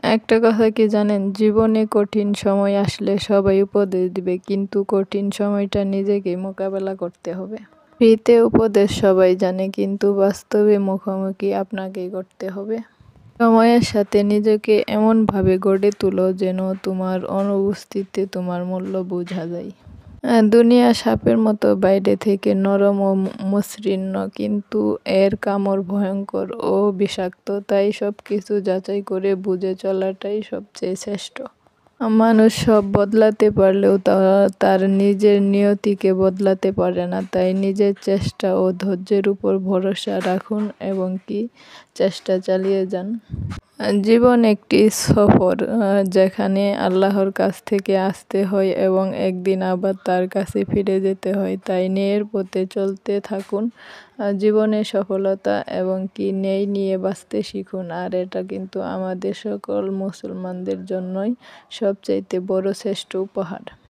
একটা কথা কি জানেন? জীবনে কঠিন সময় আসলে সবাই উপদেশ দিবে, কিন্তু কঠিন সময়টা নিজেকেই মোকাবেলা করতে হবে। ফ্রিতে উপদেশ সবাই জানে, কিন্তু বাস্তবে মুখোমুখি আপনাকেই করতে হবে। সময়ের সাথে নিজেকে এমনভাবে গড়ে তোলো যেন তোমার অনুপস্থিতিতে তোমার মূল্য বোঝা যায়। দুনিয়া সাপের মতো বাইরে থেকে নরম ও মসৃণ, কিন্তু এর কামড় ভয়ঙ্কর ও বিষাক্ত। তাই সবকিছু যাচাই করে বুঝে চলাটাই সবচেয়ে শ্রেষ্ঠ। মানুষ সব বদলাতে পারলেও তার নিজের নিয়তিকে বদলাতে পারে না। তাই নিজের চেষ্টা ও ধৈর্যের উপর ভরসা রাখুন এবং চেষ্টা চালিয়ে যান। জীবন একটি সফর, যেখানে আল্লাহর কাছ থেকে আসতে হয় এবং একদিন আবার তার কাছে ফিরে যেতে হয়। তাই ন্যায়ের পথে চলতে থাকুন। জীবনে সফলতা এবং ন্যায় নিয়ে বাঁচতে শিখুন। আর এটা কিন্তু আমাদের সকল মুসলমানদের জন্যই সবচাইতে বড় শ্রেষ্ঠ উপহার।